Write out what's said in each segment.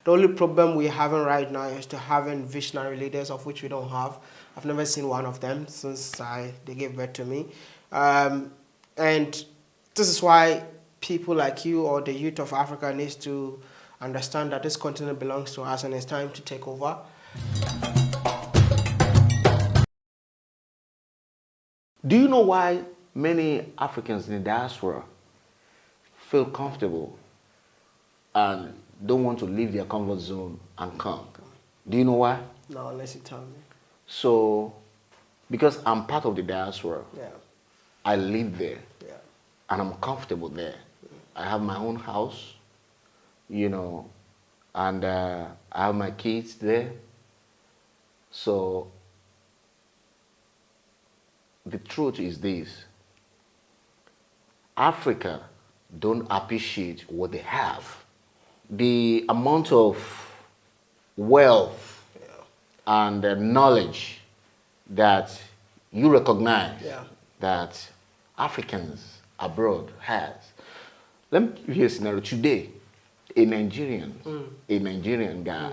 The only problem we're having right now is to having visionary leaders, of which we don't have. I've never seen one of them since they gave birth to me. And this is why people like you or the youth of Africa needs to understand that this continent belongs to us and it's time to take over. Do you know why many Africans in the diaspora feel comfortable and don't want to leave their comfort zone and come? Do you know why? No, unless you tell me. So, because I'm part of the diaspora, Yeah. I live there, Yeah. and I'm comfortable there. I have my own house, you know, and I have my kids there. So, the truth is this: Africa don't appreciate what they have. The amount of wealth and knowledge that you recognize that Africans abroad has. Let me give you a scenario. Today, a Nigerian guy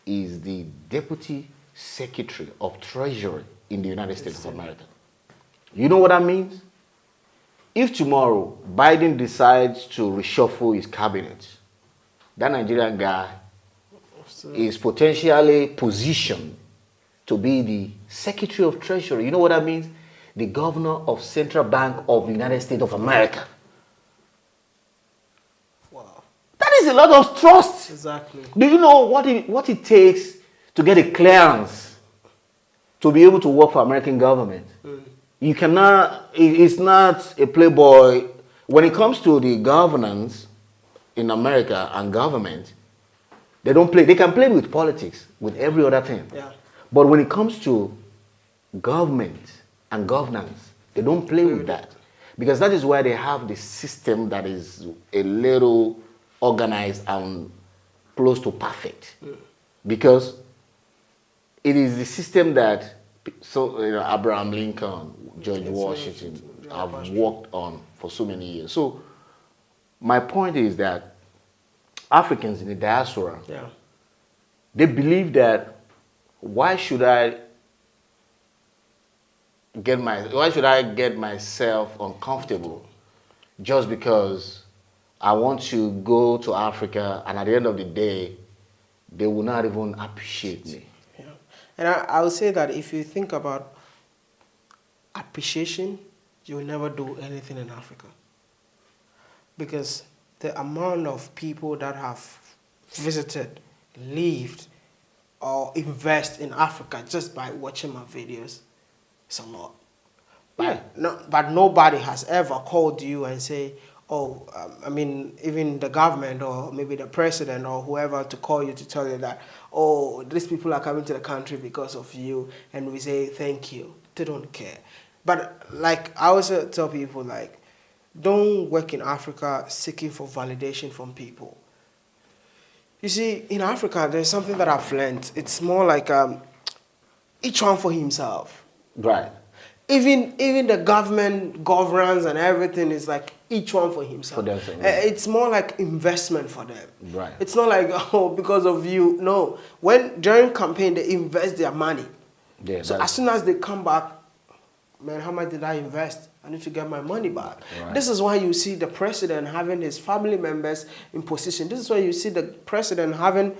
is the Deputy Secretary of Treasury in the United States of America. You know what that means? If tomorrow Biden decides to reshuffle his cabinet, that Nigerian guy is potentially positioned to be the Secretary of Treasury. You know what that means? The Governor of Central Bank of the United States of America. Wow. That is a lot of trust. Exactly. Do you know what it takes to get a clearance to be able to work for American government? You cannot, it's not a playboy. When it comes to the governance in America and government, they don't play. They can play with politics, with every other thing. Yeah. But when it comes to government and governance, they don't play with that. Because that is why they have the system that is a little organized and close to perfect. Because it is the system that Abraham Lincoln, George Washington have worked on for so many years. So my point is that Africans in the diaspora, they believe that why should I get myself uncomfortable just because I want to go to Africa, and at the end of the day, they will not even appreciate me. Yeah. And I would say that if you think about appreciation, you will never do anything in Africa. Because the amount of people that have visited, lived, or invest in Africa just by watching my videos is a lot. But nobody has ever called you and say, oh, I mean, even the government or maybe the president or whoever to call you to tell you that, oh, these people are coming to the country because of you, and we say thank you. They don't care. But like I always tell people, like, don't work in Africa seeking for validation from people. You see, in Africa, there's something that I've learned. It's more like each one for himself. Right. Even the government governance and everything is like each one for himself. For themselves. It's more like investment for them. Right. It's not like, oh, because of you. No. When during campaign, they invest their money. Yeah, so as soon as they come back, man, how much did I invest? I need to get my money back. Right. This is why you see the president having his family members in position. This is why you see the president having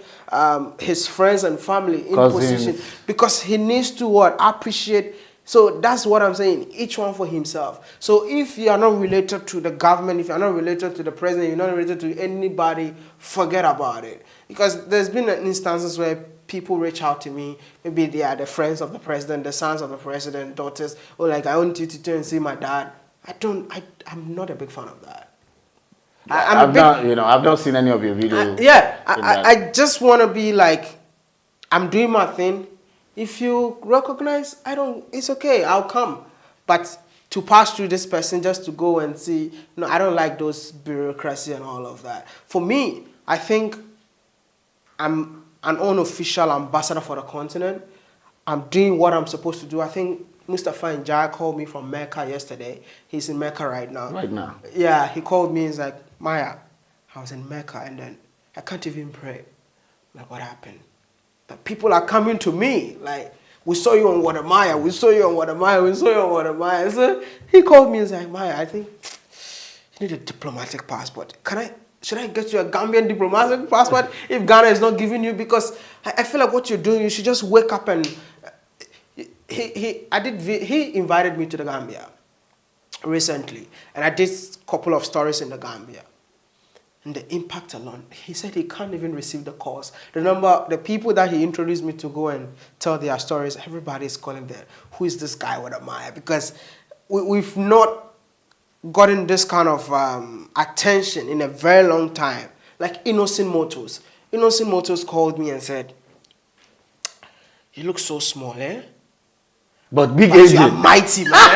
his friends and family in position. Because he needs to appreciate. So that's what I'm saying, each one for himself. So if you are not related to the government, if you are not related to the president, you're not related to anybody, forget about it. Because there's been instances where people reach out to me, maybe they are the friends of the president, the sons of the president, daughters, or like, I want you to turn and see my dad. I'm not a big fan of that. I've not seen any of your videos. I just want to be like, I'm doing my thing. If you recognize, it's okay, I'll come. But to pass through this person just to go and see, no, I don't like those bureaucracy and all of that. For me, I think I'm an unofficial ambassador for the continent. I'm doing what I'm supposed to do. I think Mustafa Njai called me from Mecca yesterday. He's in Mecca right now. Right now? Yeah, he called me. He's like, Maya, I was in Mecca and then I can't even pray. Like, what happened? The people are coming to me. Like, we saw you on WODE MAYA. We saw you on WODE MAYA. We saw you on WODE MAYA. So he called me and said, Maya, I think you need a diplomatic passport. Should I get you a Gambian diplomatic passport if Ghana is not giving you? Because I feel like what you're doing, you should just wake up and... He invited me to the Gambia recently, and I did a couple of stories in the Gambia. And the impact alone, he said he can't even receive the calls. The people that he introduced me to go and tell their stories, everybody's calling them, who is this guy WODE MAYA? Because we've not gotten this kind of attention in a very long time. Like Innocent Motors. Innocent Motors called me and said, you look so small, eh? But big But you are engine. mighty, man.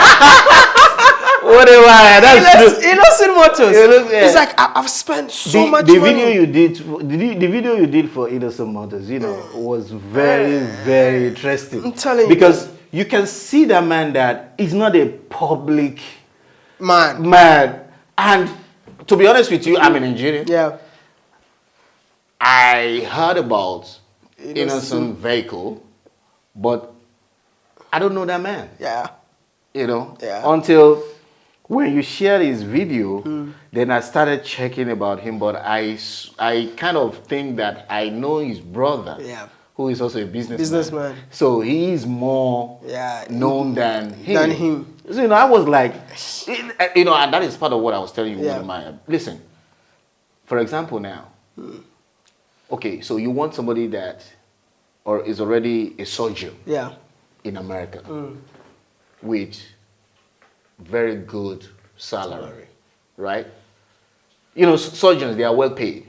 Whatever. That's true. Innocent Motors. Yeah. It's like I've spent so much the money. video you did, the video you did for Innocent Motors, you know, was very, very interesting. I'm telling you. Because you can see that man that is not a public man. And to be honest with you, I'm an engineer. Yeah. I heard about Innocent Vehicle, but I don't know that man. Yeah. You know, Yeah. until when you shared his video, then I started checking about him. But I kind of think that I know his brother, who is also a businessman. So he is more known than him. So, you know, I was like, you know, and that is part of what I was telling you. Yeah. Listen, for example, now, okay, so you want somebody that, or is already a surgeon, in America, with very good salary, right? You know, surgeons, they are well paid,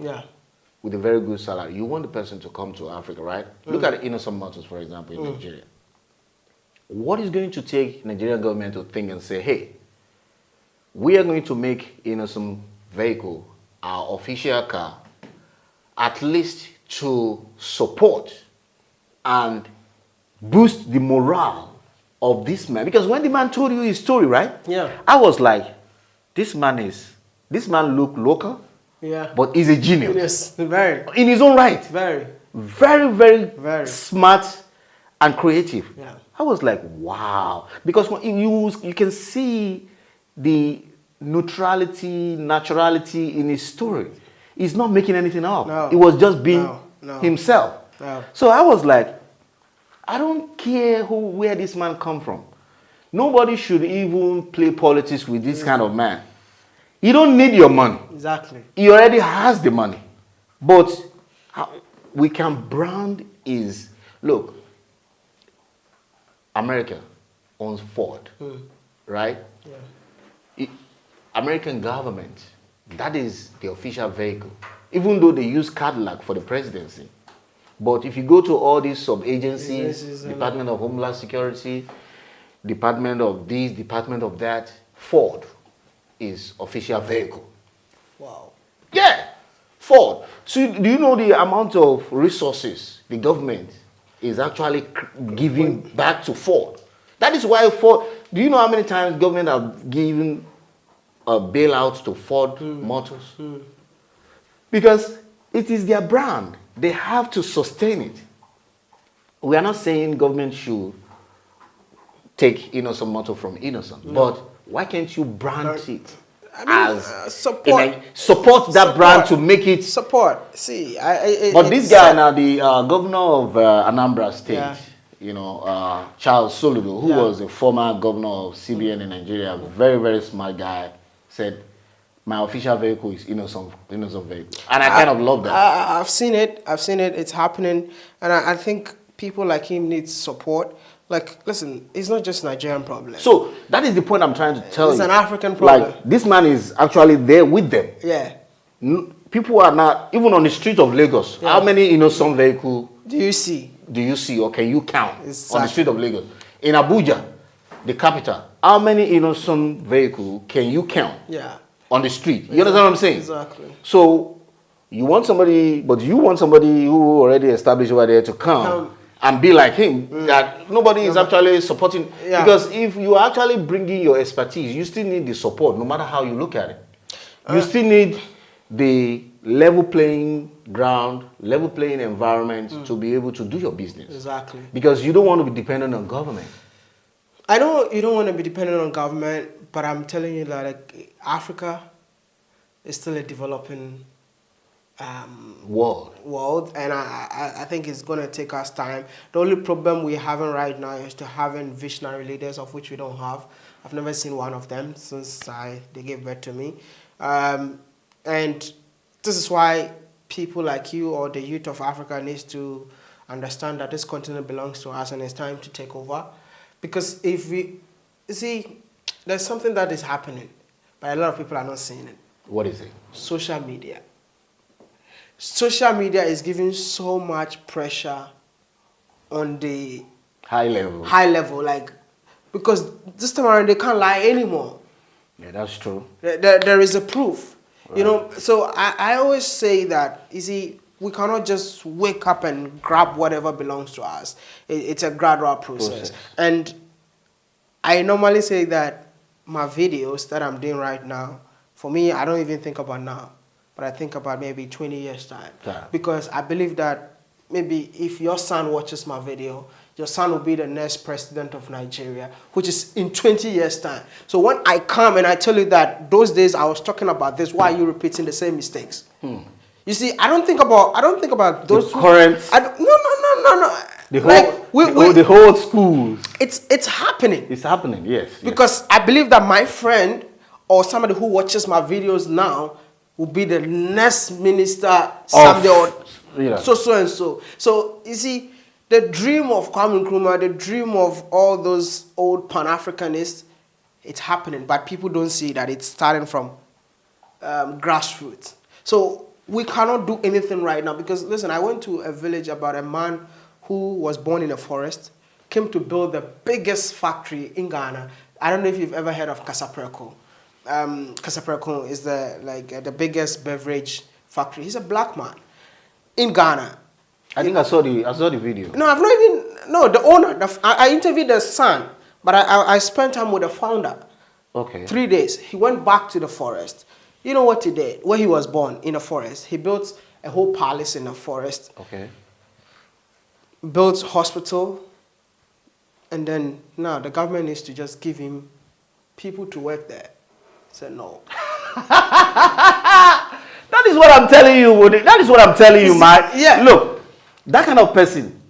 with a very good salary. You want the person to come to Africa, right? Look at Innocent Motors, for example, in Nigeria. What is going to take Nigerian government to think and say, hey, we are going to make Innocent Vehicle our official car, at least to support and boost the morale of this man? Because when the man told you his story, right? Yeah. I was like, this man look local, but he's a genius. Yes, very. In his own right. Very. Very, very smart and creative. Yeah. I was like, wow. Because when you can see the neutrality, naturality in his story. He's not making anything up. No. He was just being himself. No. So I was like, I don't care where this man come from. Nobody should even play politics with this kind of man. He don't need your money. Exactly. He already has the money. But how we can brand is, look, America owns Ford, right? Yeah. American government, that is the official vehicle. Even though they use Cadillac for the presidency. But if you go to all these sub-agencies, Department of Homeland Security, Department of this, Department of that, Ford is official vehicle. Wow. Yeah, Ford. So do you know the amount of resources the government is actually giving back to Ford? That is why Ford, do you know how many times government have given a bailout to Ford Motors? Because it is their brand. They have to sustain it. We are not saying government should take Innocent Motor from Innocent, but why can't you brand it as support that brand to make it support? See, but this guy now, the governor of Anambra State, you know, Charles Soludo, who was a former governor of CBN in Nigeria, very, very smart guy, said, my official vehicle is Innocent Vehicle. And I kind of love that. I've seen it. It's happening. And I think people like him need support. Like, listen, it's not just a Nigerian problem. So, that is the point I'm trying to tell you. It's an African problem. Like, this man is actually there with them. Yeah. People are not, even on the street of Lagos, how many Innocent Vehicle do you see? Or can you count on the street of Lagos? In Abuja, the capital, how many Innocent Vehicle can you count? Yeah. On the street. You understand what I'm saying? Exactly. So, you want somebody who already established over there to come and be like him, that nobody is actually supporting. Yeah. Because if you are actually bringing your expertise, you still need the support, no matter how you look at it. You still need the level playing ground, level playing environment to be able to do your business. Exactly. Because you don't want to be dependent on government. I know you don't want to be dependent on government, but I'm telling you that like, Africa is still a developing world, and I think it's going to take us time. The only problem we're having right now is to having visionary leaders, of which we don't have. I've never seen one of them since they gave birth to me. And this is why people like you or the youth of Africa needs to understand that this continent belongs to us and it's time to take over. Because if we, see, there's something that is happening, but a lot of people are not seeing it. What is it? Social media. Social media is giving so much pressure on the high level. Like, because this time around they can't lie anymore. Yeah, that's true. There is a proof. Right. You know, so I always say that, you see, we cannot just wake up and grab whatever belongs to us. It's a gradual process. And I normally say that my videos that I'm doing right now, for me, I don't even think about now, but I think about maybe 20 years' time. Yeah. Because I believe that maybe if your son watches my video, your son will be the next president of Nigeria, which is in 20 years' time. So when I come and I tell you that those days I was talking about this, why are you repeating the same mistakes? You see, I don't think about those the current. No. The whole school. It's happening. It's happening, yes. Because I believe that my friend or somebody who watches my videos now will be the next minister someday or so and so. So you see, the dream of Kwame Nkrumah, the dream of all those old Pan-Africanists, it's happening, but people don't see that it's starting from grassroots. So we cannot do anything right now because, listen, I went to a village about a man who was born in a forest, came to build the biggest factory in Ghana. I don't know if you've ever heard of Casapreco. Casapreco is the biggest beverage factory. He's a black man in Ghana. I think I saw the video. No, I've not even, no, the owner. I interviewed the son, but I spent time with the founder. Okay. 3 days. He went back to the forest. You know what he did? Where he was born, in a forest. He built a whole palace in the forest. Okay. Built hospital. And then now the government needs to just give him people to work there. He said no. That is what I'm telling you, Woody. That is what I'm telling you, Mike. Yeah. Look, that kind of person,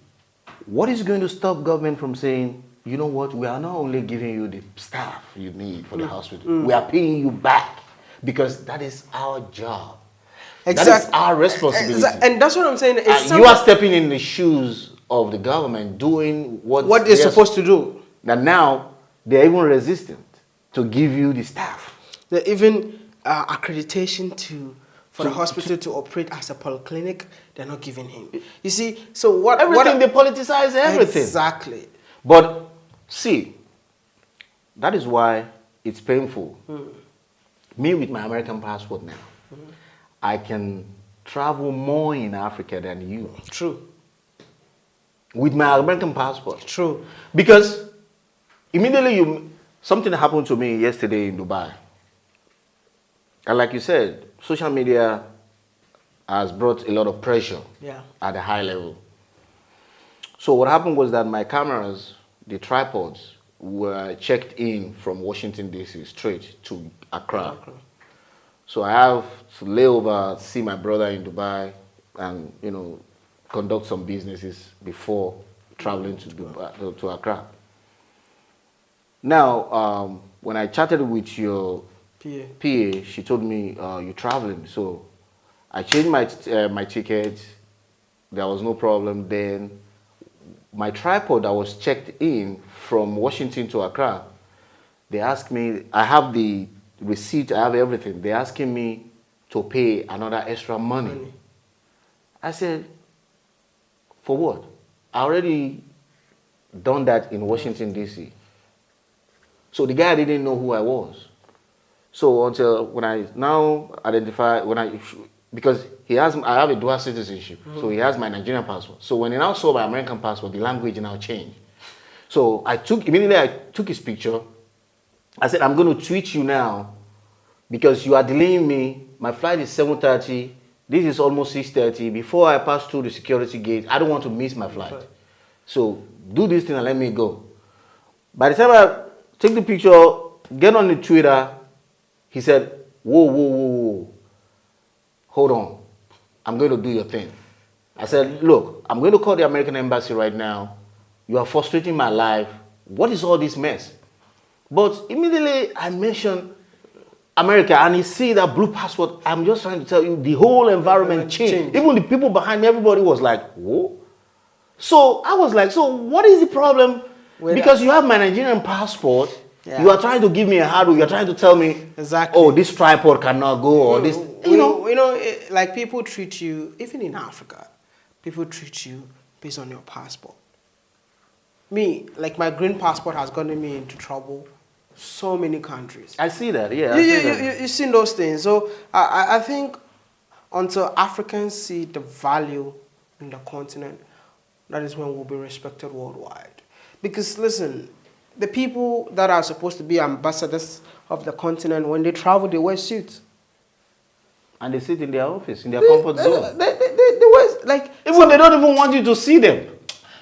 what is going to stop government from saying, you know what, we are not only giving you the staff you need for the hospital, we are paying you back because that is our job. Exactly. That is our responsibility. And that's what I'm saying. You are stepping in the shoes of the government doing what they're supposed to do. And now they're even resistant to give you the staff. They're even accreditation for the hospital to operate as a polyclinic, they're not giving him. You see, so they politicize everything. Exactly. But see, that is why it's painful. Me with my American passport now, I can travel more in Africa than you. True. With my American passport. True. Because immediately something happened to me yesterday in Dubai. And like you said, social media has brought a lot of pressure at a high level. So what happened was that my cameras, the tripods, were checked in from Washington, D.C. straight to Accra. So I have to lay over, see my brother in Dubai and, conduct some businesses before traveling to Dubai, to Accra. Now, when I chatted with your PA, she told me, you're traveling. So I changed my ticket. There was no problem then. My tripod that was checked in from Washington to Accra, they asked me, I have the receipt, I have everything. They're asking me to pay another extra money. I said, for what? I already done that in Washington, D.C. So the guy didn't know who I was. So until when I now identify, because I have a dual citizenship, so he has my Nigerian passport. So when he now saw my American passport, the language now changed. So immediately I took his picture. I said, I'm going to tweet you now because you are delaying me. My flight is 7:30. This is almost 6:30. Before I pass through the security gate, I don't want to miss my flight. So do this thing and let me go. By the time I take the picture, get on the Twitter, he said, whoa, whoa, whoa, whoa. Hold on. I'm going to do your thing. I said, look, I'm going to call the American embassy right now. You are frustrating my life. What is all this mess? But immediately I mentioned America, and you see that blue passport. I'm just trying to tell you, the whole environment changed. Even the people behind me, everybody was like, whoa. So I was like, so what is the problem? Because you have my Nigerian passport. Yeah. You are trying to give me a hurdle. You are trying to tell me, exactly. Oh, this tripod cannot go, or this, like people treat you, even in Africa, people treat you based on your passport. Me, like my green passport has gotten me into trouble. So many countries. I see that, yeah. You've seen those things. So I think until Africans see the value in the continent, that is when we'll be respected worldwide. Because listen, the people that are supposed to be ambassadors of the continent, when they travel, they wear suits. And they sit in their office, in their comfort zone. They wear, like... Even they don't even want you to see them.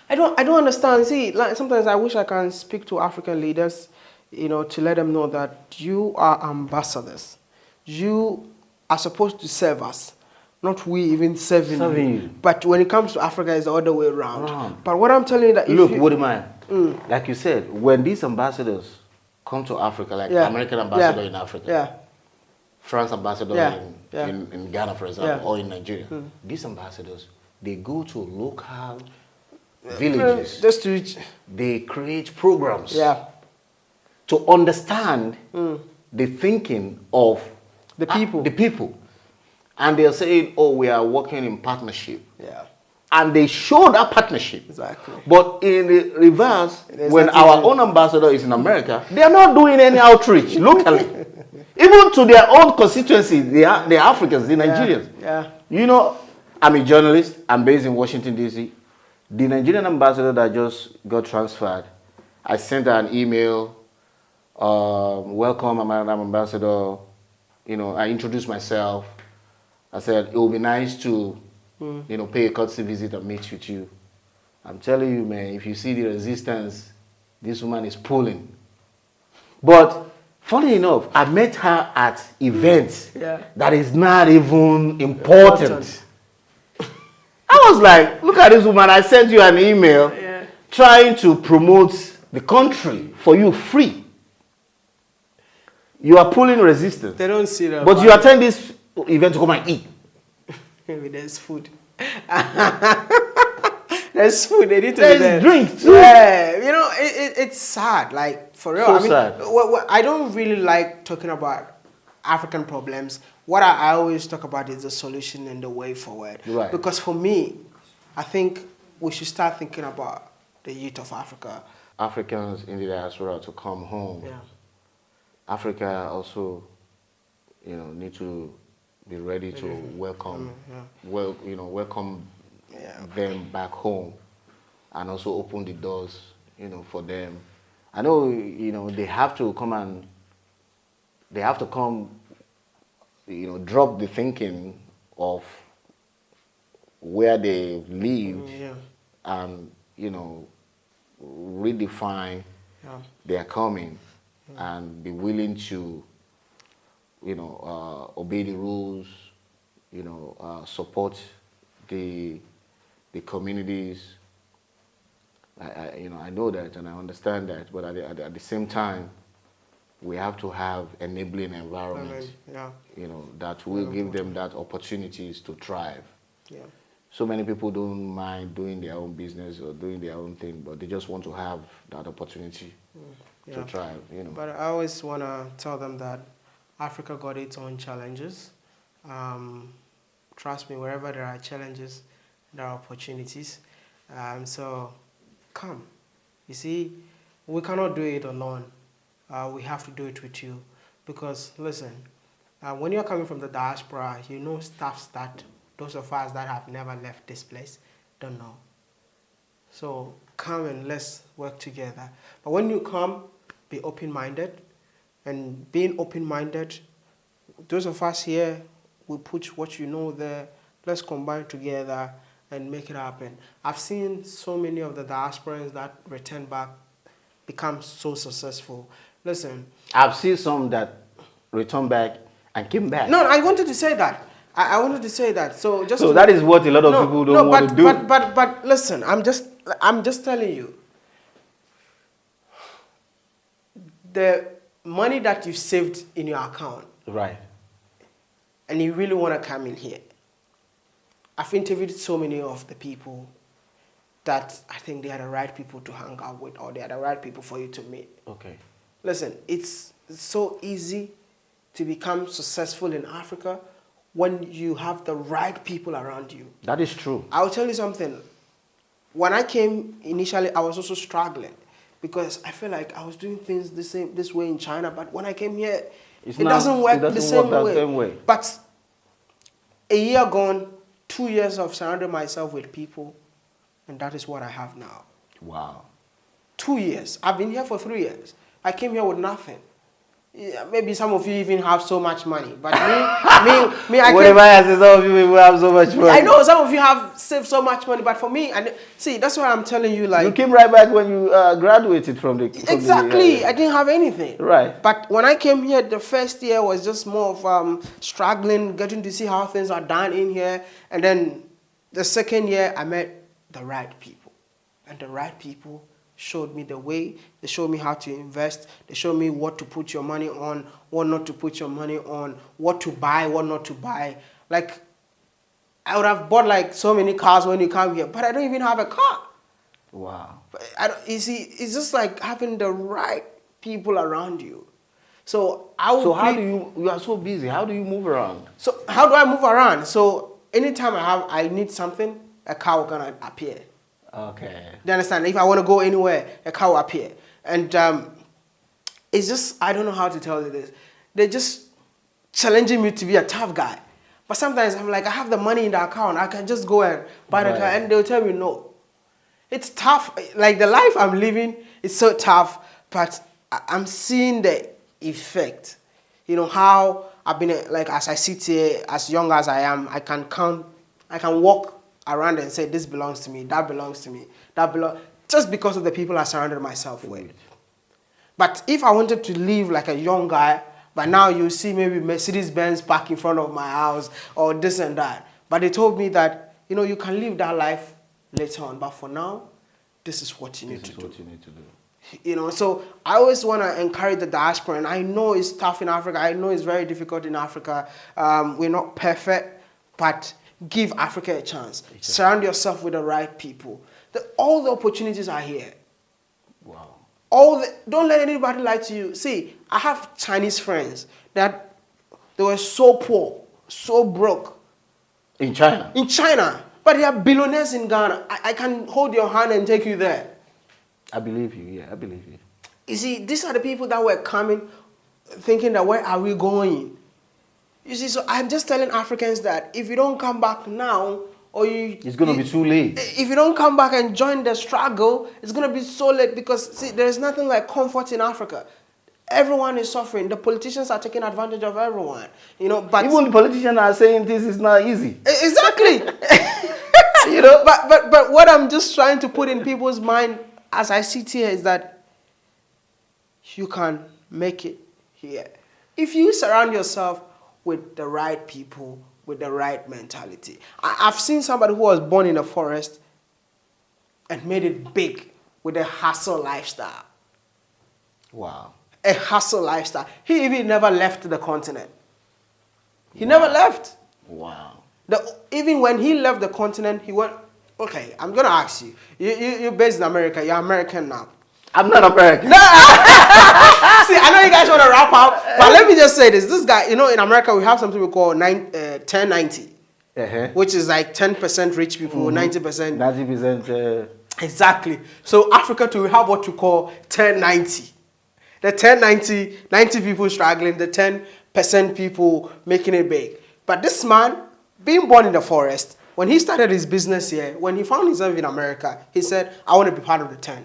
I don't understand. See, like, sometimes I wish I can speak to African leaders, to let them know that you are ambassadors. You are supposed to serve us, not we even serving you. But when it comes to Africa, it's the other way around. But what I'm telling you that look, WODE MAYA, like you said, when these ambassadors come to Africa, like American ambassador in Africa, France ambassador in Ghana, for example, or in Nigeria, these ambassadors, they go to local villages. Just to they create programs. To understand the thinking of the people. And they're saying, oh, we are working in partnership. And they show that partnership. Exactly. But in the reverse, when our own ambassador is in America, they are not doing any outreach locally. Even to their own constituency, the Africans, the Nigerians. I'm a journalist. I'm based in Washington, D.C. The Nigerian ambassador that just got transferred, I sent her an email. Welcome, Madam Ambassador. I introduced myself. I said, it would be nice to, pay a courtesy visit and meet with you. I'm telling you, man, if you see the resistance, this woman is pulling. But, funny enough, I met her at events that is not even important. I was like, look at this woman. I sent you an email trying to promote the country for you free. You are pulling resistance. They don't see that. But you attend this event to come and eat. There's food. There's food. They need to There's drink too. Yeah, it's sad. Like, for real. So sad. I don't really like talking about African problems. What I always talk about is the solution and the way forward. Right. Because for me, I think we should start thinking about the youth of Africa. Africans in the diaspora to come home. Africa also, need to be ready to welcome, welcome them back home, and also open the doors, for them. I know, they have to come, drop the thinking of where they lived and, redefine their coming. And be willing to, obey the rules, support the communities. I know that and I understand that, but at the same time, we have to have enabling environment, that will give them that opportunities to thrive. So many people don't mind doing their own business or doing their own thing, but they just want to have that opportunity. To try, But I always want to tell them that Africa got its own challenges. Trust me, wherever there are challenges, there are opportunities. So come. You see, we cannot do it alone. We have to do it with you. Because, listen, when you're coming from the diaspora, stuff that those of us that have never left this place don't know. So come and let's work together. But when you come, be open-minded. And being open-minded, those of us here will put what you know there let's combine together and make it happen. I've seen so many of the diasporans that return back become so successful. Listen, I've seen some that return back and came back. No, I wanted to say that. I wanted to say that. So just so that is what a lot of people don't want to do. But listen, I'm just telling you. The money that you saved in your account, right, and you really want to come in here. I've interviewed so many of the people that I think they are the right people to hang out with, or they are the right people for you to meet. Okay. Listen, it's so easy to become successful in Africa when you have the right people around you. That is true. I'll tell you something. When I came initially, I was also struggling because I feel like I was doing things this way in China, but when I came here, it doesn't work the same way. But a year gone, 2 years of surrounding myself with people, and that is what I have now. Wow. 2 years. I've been here for 3 years. I came here with nothing. Yeah, maybe some of you even have so much money, but me, I whatever I say, some of you people have so much money. I know some of you have saved so much money, but for me, and see, that's what I'm telling you. Like, you came right back when you graduated from the exactly. I didn't have anything. Right. But when I came here, the first year was just more of struggling, getting to see how things are done in here, and then the second year, I met the right people, and the right people showed me the way. They showed me how to invest. They showed me what to put your money on, what not to put your money on, what to buy, what not to buy. Like, I would have bought like so many cars when you come here, but I don't even have a car. Wow. You see, it's just like having the right people around you. So how do you are so busy, how do you move around? So how do I move around? So anytime I need something, a car will gonna appear. Okay. Do you understand? If I want to go anywhere, a car will appear. And it's just, I don't know how to tell you this. They're just challenging me to be a tough guy. But sometimes I'm like, I have the money in the account. I can just go and buy the car. And they'll tell me no. It's tough. Like the life I'm living is so tough. But I'm seeing the effect. You know, how I've been, like as I sit here, as young as I am, I can walk around and say, this belongs to me, that belongs to me, that belongs, just because of the people I surrounded myself with. But if I wanted to live like a young guy, but now you see maybe Mercedes-Benz parked in front of my house or this and that. But they told me that, you know, you can live that life later on, but for now, this is what you need to do. You know, so I always want to encourage the diaspora, and I know it's tough in Africa. I know it's very difficult in Africa. We're not perfect, but give Africa a chance. Exactly. Surround yourself with the right people. All the opportunities are here. Wow. Don't let anybody lie to you. See, I have Chinese friends that they were so poor, so broke. In China? In China. But they are billionaires in Ghana. I can hold your hand and take you there. I believe you, yeah, I believe you. You see, these are the people that were coming thinking that where are we going? You see, so I'm just telling Africans that if you don't come back now, it's going to be too late. If you don't come back and join the struggle, it's going to be so late because, see, there's nothing like comfort in Africa. Everyone is suffering. The politicians are taking advantage of everyone. You know, but even the politicians are saying this is not easy. Exactly. You know, but what I'm just trying to put in people's mind as I sit here is that you can make it here. If you surround yourself with the right people, with the right mentality. I've seen somebody who was born in the forest and made it big with a hustle lifestyle. Wow. A hustle lifestyle. He even never left the continent. He never left. Wow. Even when he left the continent, he went, okay, I'm going to ask you. You're based in America. You're American now. I'm not American. No. See, I know you guys want to wrap up, but let me just say this. This guy, you know, in America, we have something we call 10-90, which is like 10% rich people, 90%. 90%. Exactly. So Africa too, we have what we call 10-90. The 10-90, 90 people struggling, the 10% people making it big. But this man, being born in the forest, when he started his business here, when he found himself in America, he said, I want to be part of the 10.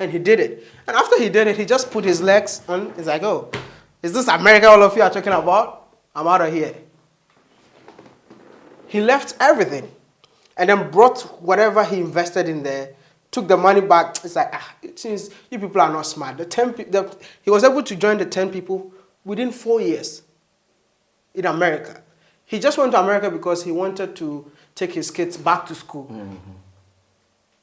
And he did it. And after he did it, he just put his legs on. He's like, oh, is this America all of you are talking about? I'm out of here. He left everything and then brought whatever he invested in there, took the money back. It's like, it seems you people are not smart. He was able to join the 10 people within 4 years in America. He just went to America because he wanted to take his kids back to school.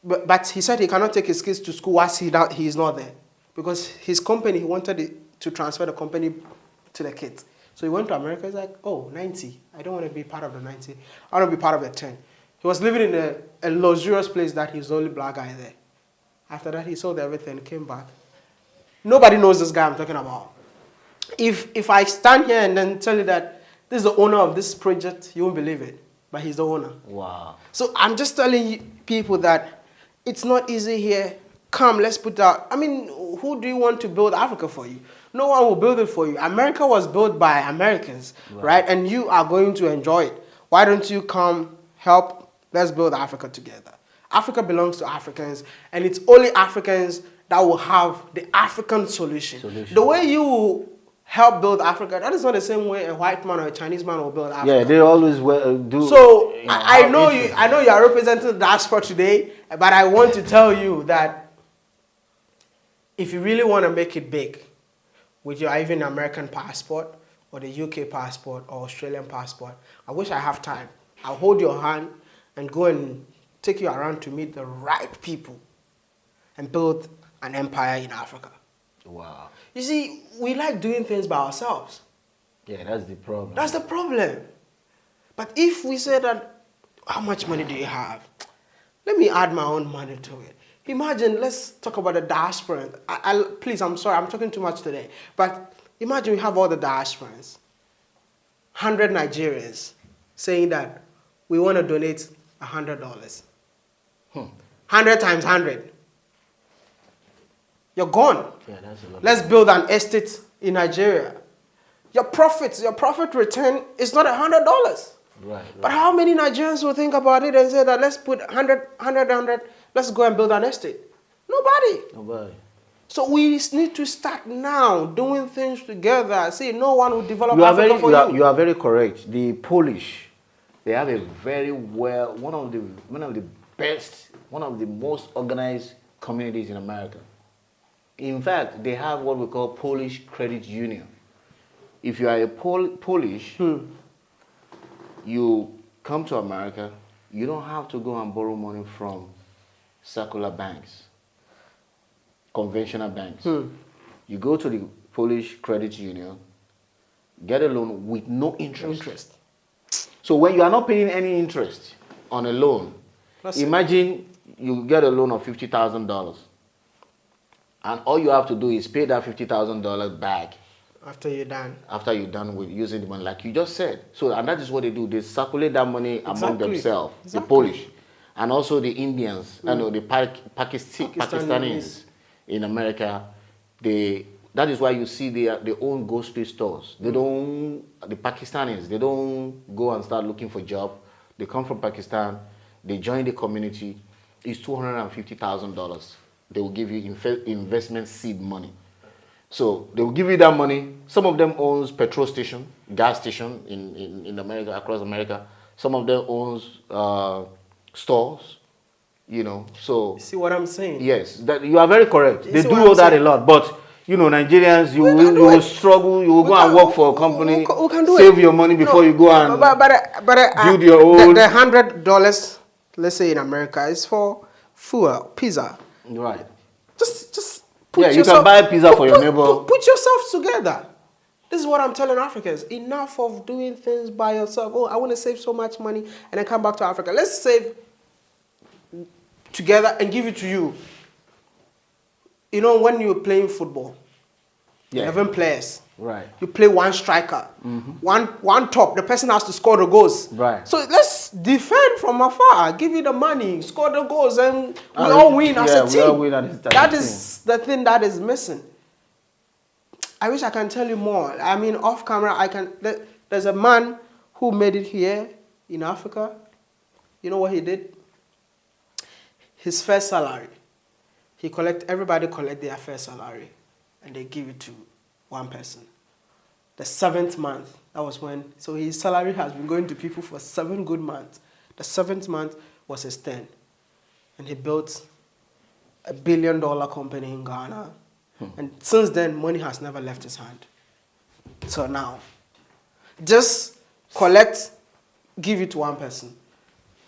But he said he cannot take his kids to school whilst he is not there. Because his company, he wanted to transfer the company to the kids. So he went to America. He's like, oh, 90. I don't want to be part of the 90. I want to be part of the 10. He was living in a luxurious place that he's the only black guy there. After that, he sold everything, came back. Nobody knows this guy I'm talking about. If I stand here and then tell you that this is the owner of this project, you won't believe it. But he's the owner. Wow. So I'm just telling you, people that it's not easy here. Come, let's put out. I mean, who do you want to build Africa for you? No one will build it for you. America was built by Americans, right? And you are going to enjoy it. Why don't you come help? Let's build Africa together. Africa belongs to Africans, and it's only Africans that will have the African solution. The way you help build Africa, that is not the same way a white man or a Chinese man will build Africa. Yeah, they always do. So I know you are representing the diaspora today, but I want to tell you that if you really want to make it big with your even American passport or the UK passport or Australian passport, I wish I have time. I'll hold your hand and go and take you around to meet the right people and build an empire in Africa. Wow. You see, we like doing things by ourselves. Yeah, that's the problem. That's the problem. But if we say that, how much money do you have? Let me add my own money to it. Imagine, let's talk about the diaspora. Please, I'm sorry, I'm talking too much today. But imagine we have all the diasporans, 100 Nigerians, saying that we want to donate $100. 100 times 100. You're gone. Yeah, that's a lot. Let's build an estate in Nigeria. Your profit return is not $100. Right. But how many Nigerians will think about it and say that let's put 100, let's go and build an estate? Nobody. So we need to start now doing things together. See, no one will develop Africa for you. You are very correct. The Polish, they have a very one of the best, one of the most organized communities in America. In fact, they have what we call Polish Credit Union. If you are a Polish, you come to America, you don't have to go and borrow money from circular banks, conventional banks. You go to the Polish Credit Union, get a loan with no interest. So when you are not paying any interest on a loan, imagine you get a loan of $50,000. And all you have to do is pay that $50,000 back. After you're done. After you're done with using the money, like you just said. So, and that is what they do. They circulate that money among themselves. The Polish. And also the Indians, the Pakistanis in America. That is why you see they own grocery stores. They don't, the Pakistanis, they don't go and start looking for a job. They come from Pakistan. They join the community. It's $250,000. They will give you investment seed money. So they will give you that money. Some of them owns petrol station, gas station in America, across America. Some of them owns stores, so. See what I'm saying? Yes, that you are very correct. They do all that a lot. But, Nigerians, you will struggle. You will go and work for a company, save your money before you go and build your own. The $100, let's say in America, is for fuel, pizza. Right. Just put you can buy pizza for your neighbor. Put yourselves together. This is what I'm telling Africans. Enough of doing things by yourself. Oh, I want to save so much money and then come back to Africa. Let's save together and give it to you. When you're playing football, 11 players. Right. You play one striker, one top. The person has to score the goals. Right. So let's defend from afar. Give you the money, score the goals, and we all win as a team. All win as a team. That is the thing that is missing. I wish I can tell you more. I mean, off camera, there's a man who made it here in Africa. You know what he did? His first salary. Everybody collect their first salary, and they give it to one person. The 7th month, that was when, so his salary has been going to people for 7 good months. The 7th month was his 10. And he built $1 billion company in Ghana. And since then, money has never left his hand. So now, just collect, give it to one person.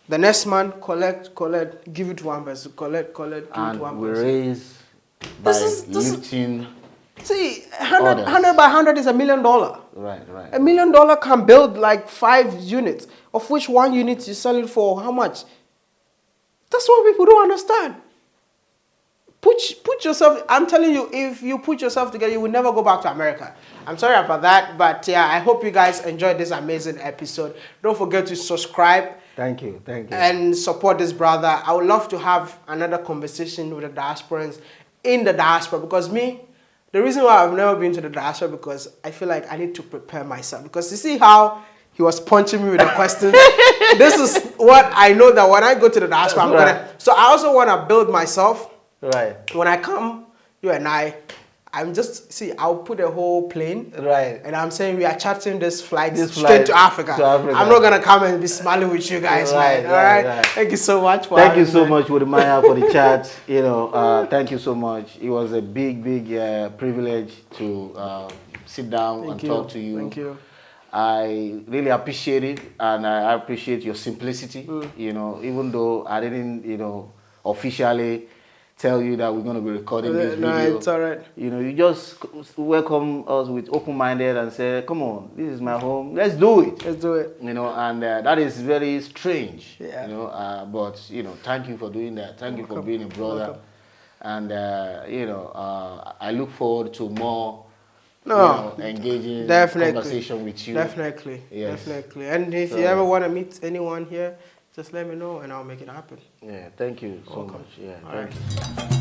The next month, collect, give it to one person. Collect, give it to one person. And we raise by lifting. See, 100 by 100 is $1 million. Right. $1 million can build like 5 units, of which 1 unit you sell it for how much? That's what people don't understand. Put yourself, I'm telling you, if you put yourself together, you will never go back to America. I'm sorry about that, but yeah, I hope you guys enjoyed this amazing episode. Don't forget to subscribe. Thank you. And support this brother. I would love to have another conversation with the diasporans in the diaspora, because the reason why I've never been to the diaspora, because I feel like I need to prepare myself. Because you see how he was punching me with the questions? This is what I know, that when I go to the diaspora, so I also want to build myself. Right. When I come, you and I'm just, I'll put a whole plane. Right. And I'm saying we are chartering this flight straight to Africa. I'm not going to come and be smiling with you guys, man. All right? Thank you so much for Thank you so much, WODE MAYA, for the chat. Thank you so much. It was a big privilege to sit down and talk to you. Thank you. I really appreciate it, and I appreciate your simplicity. Even though I didn't, officially tell you that we're going to be recording this video. No, it's all right. You just welcome us with open-minded and say, come on, this is my home. Let's do it. Let's do it. And that is very strange. Yeah. But, thank you for doing that. Thank you for being a brother. And, I look forward to more engaging conversation with you. Definitely. Yes. Definitely. And if you ever want to meet anyone here, just let me know and I'll make it happen. Yeah, thank you so much. Yeah, All thank right. you.